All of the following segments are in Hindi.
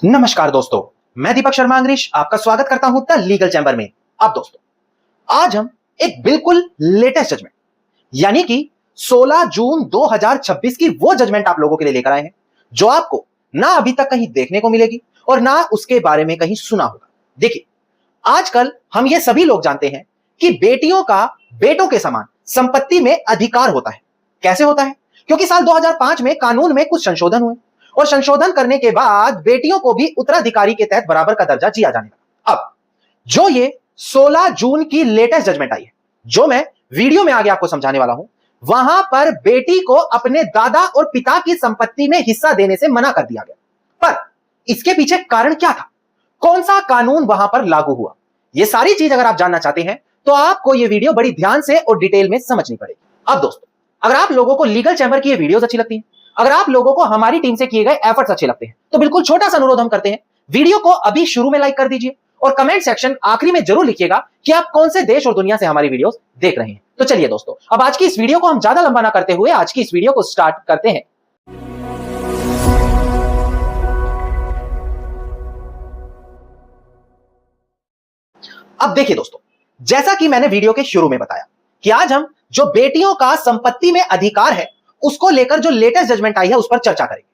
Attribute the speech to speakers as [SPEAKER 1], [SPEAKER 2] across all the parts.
[SPEAKER 1] नमस्कार दोस्तों, मैं दीपक शर्मा अंग्रेश आपका स्वागत करता हूं द लीगल चैंबर में। अब दोस्तों, आज हम एक बिल्कुल लेटेस्ट जजमेंट यानी कि 16 जून 2026 की वो जजमेंट आप लोगों के लिए लेकर आए हैं जो आपको ना अभी तक कहीं देखने को मिलेगी और ना उसके बारे में कहीं सुना होगा। देखिए, आजकल हम ये सभी लोग जानते हैं कि बेटियों का बेटों के समान संपत्ति में अधिकार होता है। कैसे होता है? क्योंकि साल 2005 में कानून में कुछ संशोधन हुए और संशोधन करने के बाद बेटियों को भी उत्तराधिकारी के तहत बराबर का दर्जा दिया जाने लगा। अब जो ये 16 जून की लेटेस्ट जजमेंट आई है, जो मैं वीडियो में आगे आपको समझाने वाला हूं, वहां पर बेटी को अपने दादा और पिता की संपत्ति में हिस्सा देने से मना कर दिया गया। पर इसके पीछे कारण क्या था? कौन सा कानून वहां पर लागू हुआ? ये सारी चीज अगर आप जानना चाहते हैं तो आपको ये वीडियो बड़ी ध्यान से और डिटेल में समझनी पड़ेगी। अब दोस्तों, अगर आप लोगों को लीगल चैंबर की ये वीडियोस अच्छी लगती हैं, अगर आप लोगों को हमारी टीम से किए गए एफर्ट्स अच्छे लगते हैं, तो बिल्कुल छोटा सा अनुरोध हम करते हैं, वीडियो को अभी शुरू में लाइक कर दीजिए और कमेंट सेक्शन आखिरी में जरूर लिखिएगा कि आप कौन से देश और दुनिया से हमारी वीडियोस देख रहे हैं। तो चलिए दोस्तों, अब आज की इस वीडियो को हम ज्यादा लंबा ना करते हुए आज की इस वीडियो को स्टार्ट करते हैं। अब देखिए दोस्तों, जैसा कि मैंने वीडियो के शुरू में बताया कि आज हम जो बेटियों का संपत्ति में अधिकार है उसको लेकर जो लेटेस्ट जजमेंट आई है उस पर चर्चा करेंगे।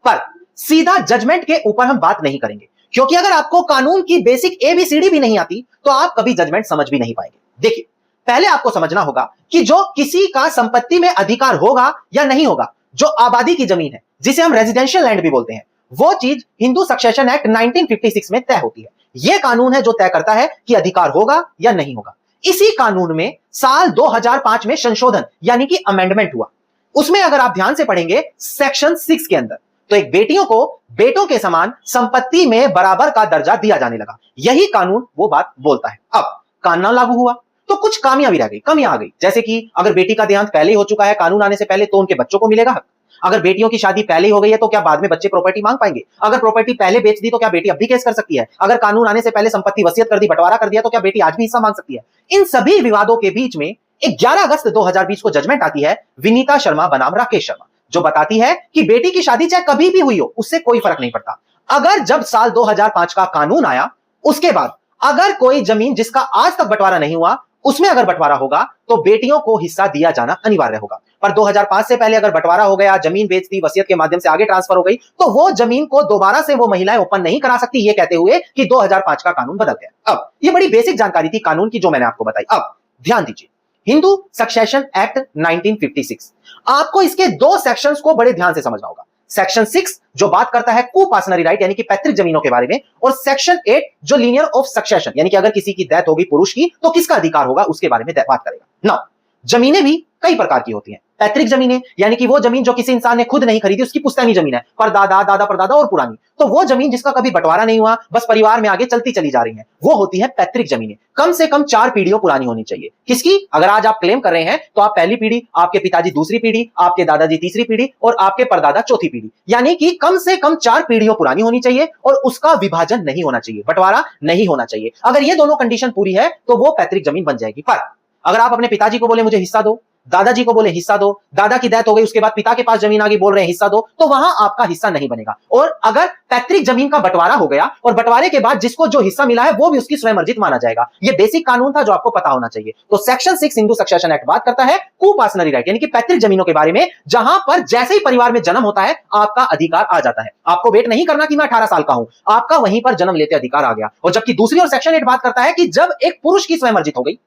[SPEAKER 1] पर सीधा जजमेंट के ऊपर हम बात नहीं करेंगे, क्योंकि अगर आपको कानून की बेसिक एबीसीडी भी नहीं आती तो आप कभी जजमेंट समझ भी नहीं पाएंगे। देखिए, पहले आपको समझना होगा कि जो किसी का संपत्ति में अधिकार होगा या नहीं होगा, जो आबादी की जमीन है जिसे हम रेजिडेंशियल लैंड भी बोलते हैं, वो चीज हिंदू सक्सेशन एक्ट 1956 में तय होती है। यह कानून है जो तय करता है कि अधिकार होगा या नहीं होगा। इसी कानून में साल 2005 में संशोधन यानी कि अमेंडमेंट हुआ। उसमें अगर आप ध्यान से पढ़ेंगे सेक्शन 6 के अंदर, तो एक बेटियों को बेटों के समान संपत्ति में बराबर का दर्जा दिया जाने लगा। यही कानून वो बात बोलता है। अब कानून लागू हुआ तो कुछ कमियां भी रह गई, कमियां आ गई, जैसे कि अगर बेटी का देहांत पहले ही हो चुका है कानून आने से पहले तो उनके बच्चों को मिलेगा हक। अगर बेटियों की शादी पहले ही हो गई है तो क्या बाद में बच्चे प्रॉपर्टी मांग पाएंगे? अगर प्रॉपर्टी पहले बेच दी तो क्या बेटी अब भी केस कर सकती है? अगर कानून आने से पहले संपत्ति वसीयत कर दी, बंटवारा कर दिया, तो क्या बेटी आज भी हिस्सा मांग सकती है? इन सभी विवादों के बीच में 11 अगस्त 2020 को जजमेंट आती है विनीता शर्मा बनाम राकेश शर्मा, जो बताती है कि बेटी की शादी चाहे कभी भी हुई हो उससे कोई फर्क नहीं पड़ता। अगर जब साल 2005 का कानून आया उसके बाद अगर कोई जमीन जिसका आज तक बंटवारा नहीं हुआ उसमें अगर बंटवारा होगा तो बेटियों को हिस्सा दिया जाना अनिवार्य होगा। पर 2005 से पहले अगर बंटवारा हो गया, जमीन बेच दी, वसीयत के माध्यम से आगे ट्रांसफर हो गई, तो वो जमीन को दोबारा से वो महिलाएं ओपन नहीं करा सकती, ये कहते हुए कि 2005 का कानून बदल गया। अब ये बड़ी बेसिक जानकारी थी कानून की जो मैंने आपको बताई। अब ध्यान दीजिए, हिंदू सक्सेशन एक्ट 1956, आपको इसके दो सेक्शंस को बड़े ध्यान से समझना होगा। सेक्शन 6 जो बात करता है कुपासनरी राइट यानी कि पैतृक जमीनों के बारे में, और सेक्शन 8 जो लीनियर ऑफ सक्सेशन यानी कि अगर किसी की डेथ होगी पुरुष की तो किसका अधिकार होगा उसके बारे में बात करेगा। नाउ, जमीनें भी कई प्रकार की होती हैं। पैतृक जमीनें यानी कि वो जमीन जो किसी इंसान ने खुद नहीं खरीदी, उसकी पुश्तैनी जमीन है, परदादा, दादा परदादा और पुरानी, तो वो जमीन जिसका कभी बंटवारा नहीं हुआ, बस परिवार में आगे चलती चली जा रही है, वो होती है पैतृक जमीनें। कम से कम 4 पीढ़ियों पुरानी होनी चाहिए। किसकी? अगर आज आप क्लेम कर रहे हैं तो आप पहली पीढ़ी, आपके पिताजी दूसरी पीढ़ी, आपके दादाजी तीसरी पीढ़ी और आपके परदादा चौथी पीढ़ी, यानी कि कम से कम 4 पीढ़ियों पुरानी होनी चाहिए और उसका विभाजन नहीं होना चाहिए, बंटवारा नहीं होना चाहिए। अगर ये दोनों कंडीशन पूरी है तो वो पैतृक जमीन बन जाएगी। पर अगर आप अपने पिताजी को बोले मुझे हिस्सा दो, दादाजी को बोले हिस्सा दो, दादा की डेथ हो गई उसके बाद पिता के पास जमीन आ गई, बोल रहे हैं हिस्सा दो, तो वहां आपका हिस्सा नहीं बनेगा। और अगर पैतृक जमीन का बंटवारा हो गया और बंटवारे के बाद जिसको जो हिस्सा मिला है वो भी उसकी स्वयं अर्जित माना जाएगा। ये बेसिक कानून था जो आपको पता होना चाहिए। तो सेक्शन 6 हिंदू सक्सेशन एक्ट बात करता है कुपासनरी राइट यानी कि पैतृक जमीनों के बारे में, जहां पर जैसे ही परिवार में जन्म होता है आपका अधिकार आ जाता है। आपको वेट नहीं करना कि मैं 18 साल का हूं, आपका वहीं पर जन्म लेते अधिकार आ गया। और जबकि दूसरी ओर सेक्शन 8 बात करता है कि जब एक पुरुष की स्वयं अर्जित हो गई,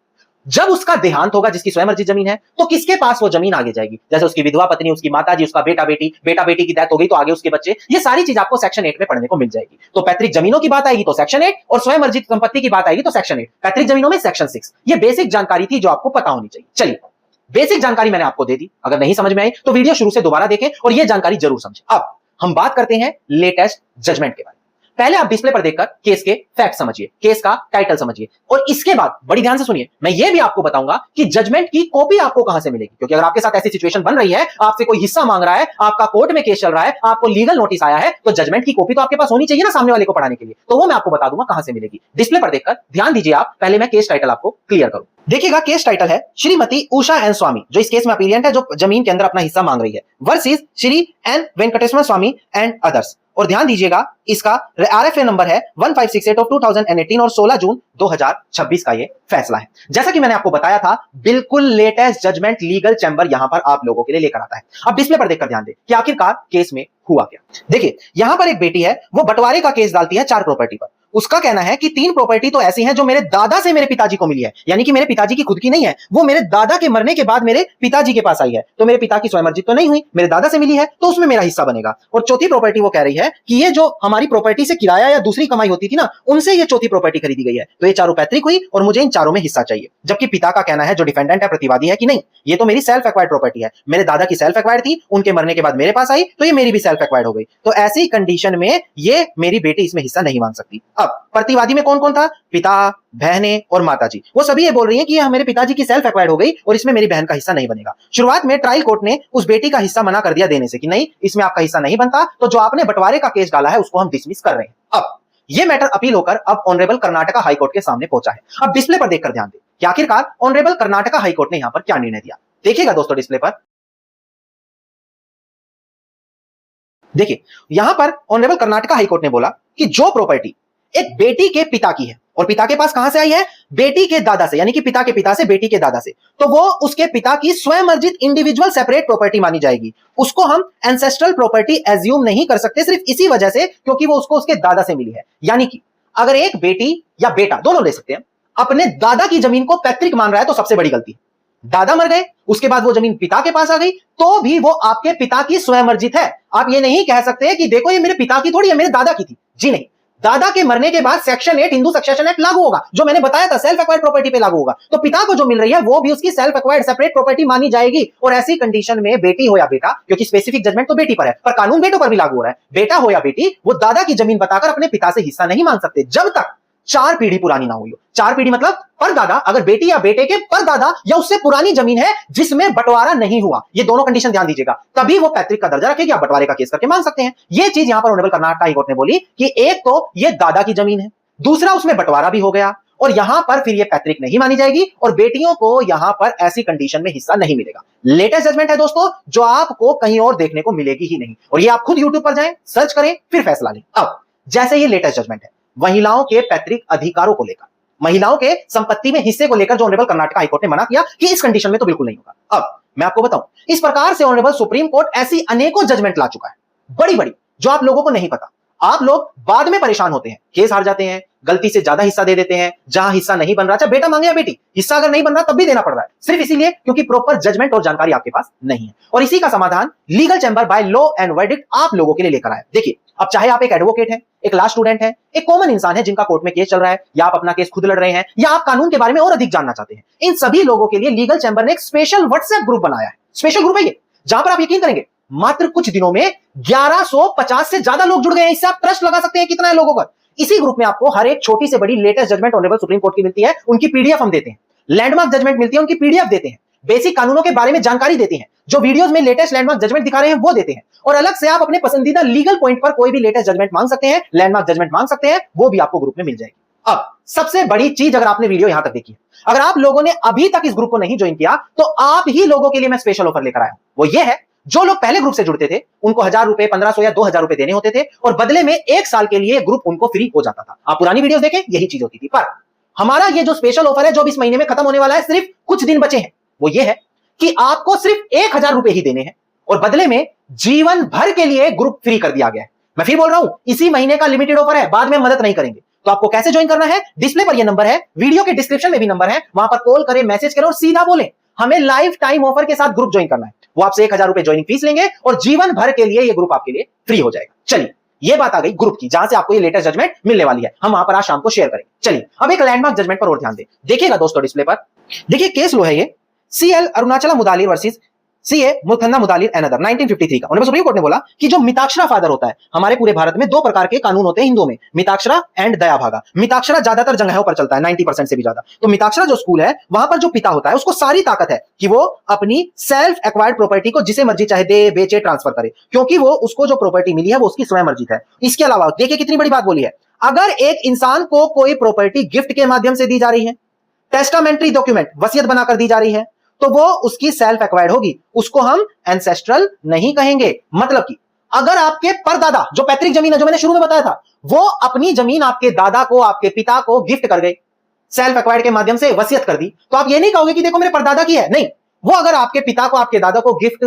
[SPEAKER 1] जब उसका देहांत होगा जिसकी स्वयं अर्जित जमीन है, तो किसके पास वो जमीन आगे जाएगी? जैसे उसकी विधवा पत्नी, उसकी माताजी, उसका बेटा बेटी, बेटा बेटी की डेथ हो गई तो आगे उसके बच्चे, ये सारी चीज आपको सेक्शन 8 में पढ़ने को मिल जाएगी। तो पैतृक जमीनों की बात आएगी तो सेक्शन 8 और स्वयं अर्जित संपत्ति की बात आएगी तो सेक्शन 8, पैतृक जमीनों में सेक्शन 6। ये बेसिक जानकारी थी जो आपको पता होनी चाहिए। चलिए, बेसिक जानकारी मैंने आपको दे दी, अगर नहीं समझ में आई तो वीडियो शुरू से दोबारा देखें और ये जानकारी जरूर समझें। अब हम बात करते हैं लेटेस्ट जजमेंट के बारे में। पहले आप डिस्प्ले पर देखकर केस के फैक्ट समझिए, केस का टाइटल समझिए, और इसके बाद बड़ी ध्यान से सुनिए, मैं ये भी आपको बताऊंगा कि जजमेंट की कॉपी आपको कहां से मिलेगी। क्योंकि अगर आपके साथ ऐसी सिचुएशन बन रही है, आपसे कोई हिस्सा मांग रहा है, आपका कोर्ट में केस चल रहा है, आपको लीगल नोटिस आया है, तो जजमेंट की कॉपी तो आपके पास होनी चाहिए ना सामने वाले को पढ़ाने के लिए। तो वो मैं आपको बता दूंगा कहां से मिलेगी। डिस्प्ले पर देखकर ध्यान दीजिए आप, पहले मैं केस टाइटल आपको क्लियर करूं। देखिएगा, केस टाइटल है श्रीमती उषा एन स्वामी, जो इस केस में अपीलियंट है, जो जमीन के अंदर अपना हिस्सा मांग रही है, versus Shri N Venkateshwara Swami and others. और ध्यान दीजिएगा इसका आरएफए नंबर है 1568 ऑफ 2018 और 16 जून 2026 का ये फैसला है। जैसा कि मैंने आपको बताया था, बिल्कुल लेटेस्ट जजमेंट लीगल चैंबर यहां पर आप लोगों के लिए लेकर आता है। अब डिस्प्ले पर देखकर ध्यान दें कि आखिरकार केस में हुआ क्या। देखिए यहां पर एक बेटी है, वो बंटवारे का केस डालती है 4 प्रॉपर्टी पर। उसका कहना है कि 3 प्रॉपर्टी तो ऐसी हैं जो मेरे दादा से मेरे पिताजी को मिली है, यानी कि मेरे पिताजी की खुद की नहीं है, वो मेरे दादा के मरने के बाद मेरे पिताजी के पास आई है। तो मेरे पिता की स्वयंमर्जित तो नहीं हुई, मेरे दादा से मिली है, तो उसमें मेरा हिस्सा बनेगा। और चौथी प्रॉपर्टी वो कह रही है कि ये जो हमारी प्रॉपर्टी से किराया या दूसरी कमाई होती थी ना, उनसे ये चौथी प्रॉपर्टी खरीदी गई है, तो ये चारों पैतृक हुई और मुझे इन चारों में हिस्सा चाहिए। जबकि पिता का कहना है, जो डिफेंडेंट है, प्रतिवादी है, कि नहीं, ये तो मेरी सेल्फ एक्वायर्ड प्रॉपर्टी है, मेरे दादा की सेल्फ एक्वायर्ड थी, उनके मरने के बाद मेरे पास आई, तो ये मेरी भी सेल्फ एक्वायर्ड हो गई। तो ऐसी कंडीशन में ये मेरी बेटी इसमें हिस्सा नहीं मांग सकती। अब प्रतिवादी में कौन कौन था? पिता, बहनें और माताजी। वो सभी ये बोल रही हैं कि ये मेरे पिताजी की सेल्फ एक्वायर्ड हो गई और इसमें मेरी बहन का हिस्सा नहीं बनेगा। शुरुआत में ट्रायल कोर्ट ने उस बेटी का हिस्सा मना कर दिया देने से कि नहीं, इसमें आपका हिस्सा नहीं बनता, तो जो आपने बंटवारे का केस डाला है उसको हम डिसमिस कर रहे हैं। अब ये मैटर अपील होकर अब ऑनरेबल कर्नाटका हाईकोर्ट के सामने पहुंचा है। अब डिस्प्ले पर देखकर ध्यान दें कि आखिरकार ऑनरेबल कर्नाटका हाईकोर्ट ने यहां पर क्या निर्णय दिया। देखिएगा दोस्तों डिस्प्ले पर, देखिए यहां पर ऑनरेबल कर्नाटका हाईकोर्ट ने बोला कि जो प्रॉपर्टी एक बेटी के पिता की है, और पिता के पास कहां से आई है? बेटी के दादा से, यानी कि पिता के पिता से बेटी के दादा से, तो वो उसके पिता की स्वयं अर्जित इंडिविजुअल सेपरेट प्रॉपर्टी मानी जाएगी। उसको हम एंसेस्ट्रल प्रॉपर्टी एज्यूम नहीं कर सकते, सिर्फ इसी वजह से क्योंकि वो उसको उसके दादा से मिली है। यानी कि अगर एक बेटी या बेटा, दोनों ले सकते हैं, अपने दादा की जमीन को पैतृक मान रहा है तो सबसे बड़ी गलती है। दादा मर गए, उसके बाद वो जमीन पिता के पास आ गई, तो भी वो आपके पिता की स्वयं अर्जित है। आप ये नहीं कह सकते कि देखो ये मेरे पिता की थोड़ी है, मेरे दादा की थी। जी नहीं, दादा के मरने के बाद सेक्शन 8 हिंदू सक्सेशन एक्ट लागू होगा, जो मैंने बताया था सेल्फ एक्वायर्ड प्रॉपर्टी पे लागू होगा। तो पिता को जो मिल रही है वो भी उसकी सेल्फ एक्वायर्ड सेपरेट प्रॉपर्टी मानी जाएगी। और ऐसी कंडीशन में बेटी हो या बेटा, क्योंकि स्पेसिफिक जजमेंट तो बेटी पर है, पर कानून बेटों पर भी लागू हो रहा है, बेटा हो या बेटी, वो दादा की जमीन बताकर अपने पिता से हिस्सा नहीं मांग सकते जब तक 4 पीढ़ी पुरानी ना हुई हो। 4 पीढ़ी मतलब परदादा, अगर बेटी या बेटे के परदादा या उससे पुरानी जमीन है जिसमें बंटवारा नहीं हुआ, ये दोनों कंडीशन ध्यान दीजिएगा, तभी वो पैतृक का दर्जा रखेगी, आप बंटवारे का केस करके मांग सकते हैं। ये चीज यहां पर ऑनरेबल कर्नाटक हाई कोर्ट ने बोली कि एक तो ये दादा की जमीन है, दूसरा उसमें बंटवारा भी हो गया, और यहां पर फिर ये पैतृक नहीं मानी जाएगी और बेटियों को यहां पर ऐसी कंडीशन में हिस्सा नहीं मिलेगा। लेटेस्ट जजमेंट है दोस्तों, जो आपको कहीं और देखने को मिलेगी ही नहीं, और ये आप खुद यूट्यूब पर जाएं, सर्च करें, फिर फैसला लें। अब जैसे ये लेटेस्ट जजमेंट है महिलाओं के पैतृक अधिकारों को लेकर, महिलाओं के संपत्ति में हिस्से को लेकर, जो ऑनरेबल कर्नाटक हाईकोर्ट ने मना किया कि इस कंडीशन में तो बिल्कुल नहीं होगा। अब मैं आपको बताऊं, इस प्रकार से ऑनरेबल सुप्रीम कोर्ट ऐसी अनेकों जजमेंट ला चुका है, बड़ी बड़ी, जो आप लोगों को नहीं पता। आप लोग बाद में परेशान होते हैं, केस हार जाते हैं, गलती से ज्यादा हिस्सा दे देते हैं, जहां हिस्सा नहीं बन रहा, चाहे बेटा मांगे या बेटी, हिस्सा अगर नहीं बन रहा तब भी देना पड़ रहा है, सिर्फ इसीलिए क्योंकि प्रॉपर जजमेंट और जानकारी आपके पास नहीं है। और इसी का समाधान legal chamber by law and verdict आप लोगों के लिए लेकर आया। देखिए, अब चाहे आप एक एडवोकेट हैं, एक लॉ स्टूडेंट हैं, एक कॉमन इंसान है जिनका कोर्ट में केस चल रहा है, या आप अपना केस खुद लड़ रहे हैं, या आप कानून के बारे में और अधिक जानना चाहते हैं, इन सभी लोगों के लिए लीगल चैंबर ने एक स्पेशल व्हाट्सएप ग्रुप बनाया है। स्पेशल ग्रुप है ये, जहां पर आप यकीन करेंगे मात्र कुछ दिनों में 1150 से ज्यादा लोग जुड़ गए हैं। इससे आप ट्रस्ट लगा सकते हैं कितना है लोगों का। इसी ग्रुप में आपको हर एक छोटी से बड़ी latest judgement honourable supreme court की मिलती है, उनकी पीडीएफ हम देते हैं। लैंडमार्क जजमेंट मिलती है, उनकी पीडीएफ देते हैं। बेसिक कानूनों के बारे में जानकारी देते हैं, जो वीडियोस में लेटेस्ट लैंडमार्क जजमेंट दिखा रहे हैं वो देते हैं। और अलग से आप अपने पसंदीदा लीगल पॉइंट पर कोई भी लेटेस्ट जजमेंट मांग सकते हैं, लैंडमार्क जजमेंट मांग सकते हैं, वो भी आपको ग्रुप में मिल जाएगी। अब सबसे बड़ी चीज, अगर आपने वीडियो यहां तक देखी है, अगर आप लोगों ने अभी तक इस ग्रुप को नहीं ज्वाइन किया, तो आप ही लोगों के लिए मैं स्पेशल ऑफर लेकर आया हूं। वो ये है, जो लोग पहले ग्रुप से जुड़ते थे उनको 1000 रुपए, 1500 या 2000 रुपए देने होते थे, और बदले में 1 साल के लिए ग्रुप उनको फ्री हो जाता था। आप पुरानी वीडियोस देखें, यही चीज होती थी। पर हमारा ये जो स्पेशल ऑफर है, जो इस महीने में खत्म होने वाला है, सिर्फ कुछ दिन बचे हैं, वो ये है कि आपको सिर्फ 1000 रुपए ही देने हैं, और बदले में जीवन भर के लिए ग्रुप फ्री कर दिया गया है। मैं फिर बोल रहा हूं, इसी महीने का लिमिटेड ऑफर है, बाद में मदद नहीं करेंगे। तो आपको कैसे ज्वाइन करना है? डिस्प्ले पर ये नंबर है, वीडियो के डिस्क्रिप्शन में भी नंबर है, वहां पर कॉल करें, मैसेज करें और सीधा बोलें हमें लाइफ टाइम ऑफर के साथ ग्रुप ज्वाइन करना है। वो आपसे 1000 रुपए ज्वाइनिंग फीस लेंगे और जीवन भर के लिए ये ग्रुप आपके लिए फ्री हो जाएगा। चलिए, ये बात आ गई ग्रुप की, जहां से आपको ये लेटेस्ट जजमेंट मिलने वाली है, हम वहां पर आज शाम को शेयर करेंगे। चलिए, अब एक लैंडमार्क जजमेंट पर और ध्यान दें। देखिएगा दोस्तों डिस्प्ले पर, देखिए केस लो है ये CL Arunachala Mudaliar versus CA Muthanna Mudaliar and other 1953 का। ऑनरेबल सुप्रीम कोर्ट ने बोला कि जो मिताक्षरा फादर होता है, हमारे पूरे भारत में 2 प्रकार के कानून होते हैं हिंदुओं में, मिताक्षरा एंड दया भागा। मिताक्षरा ज्यादातर जगहों पर चलता है, 90% से भी ज्यादा। तो मिताक्षरा जो स्कूल है, वहां पर जो पिता होता है उसको सारी ताकत है कि वो अपनी सेल्फ एक्वायर्ड प्रॉपर्टी को जिसे मर्जी चाहे दे, बेचे, ट्रांसफर करे, क्योंकि वो उसको जो प्रॉपर्टी मिली है वो उसकी स्वयं मर्जी है। इसके अलावा देखिए कितनी बड़ी बात बोली है, अगर एक इंसान को कोई प्रॉपर्टी गिफ्ट के माध्यम से दी जा रही है, टेस्टामेंट्री डॉक्यूमेंट वसीयत बनाकर दी जा रही है, तो वो उसकी सेल्फ एक्वायर्ड होगी, उसको हम एंसेस्ट्रल नहीं कहेंगे। मतलब कि अगर आपके परदादा, जो पैतृक जमीन है जो मैंने शुरू में बताया था, वो अपनी जमीन आपके दादा को, आपके पिता को गिफ्ट कर गए, सेल्फ एक्वायर्ड के माध्यम से वसीयत कर दी, तो आप ये नहीं कहोगे कि देखो मेरे परदादा की है, नहीं, वो अगर आपके पिता को, आपके दादा को गिफ्ट,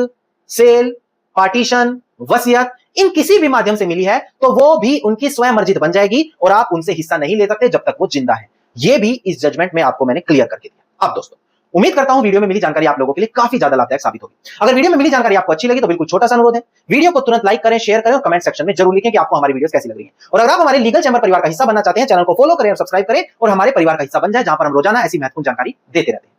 [SPEAKER 1] सेल, पार्टीशन, वसीयत इन किसी भी माध्यम से मिली है, तो वो भी उनकी स्वयं अर्जित बन जाएगी और आप उनसे हिस्सा नहीं ले सकते जब तक वो जिंदा है। ये भी इस जजमेंट में आपको मैंने क्लियर करके दिया। अब दोस्तों, उम्मीद करता हूं वीडियो में मिली जानकारी आप लोगों के लिए काफी ज्यादा लाभदायक साबित होगी। अगर वीडियो में मिली जानकारी आपको अच्छी लगी तो बिल्कुल छोटा सा अनुरोध है, वीडियो को तुरंत लाइक करें, शेयर करें और कमेंट सेक्शन में जरूर लिखें कि आपको हमारी वीडियोस कैसी लग रही है। और अगर आप हमारे लीगल चैम्बर परिवार का हिस्सा बनना चाहते हैं, चैनल को फॉलो करें और सब्सक्राइब करें और हमारे परिवार का हिस्सा बन जाए, जहां पर हम रोजाना ऐसी महत्वपूर्ण जानकारी देते रहते हैं।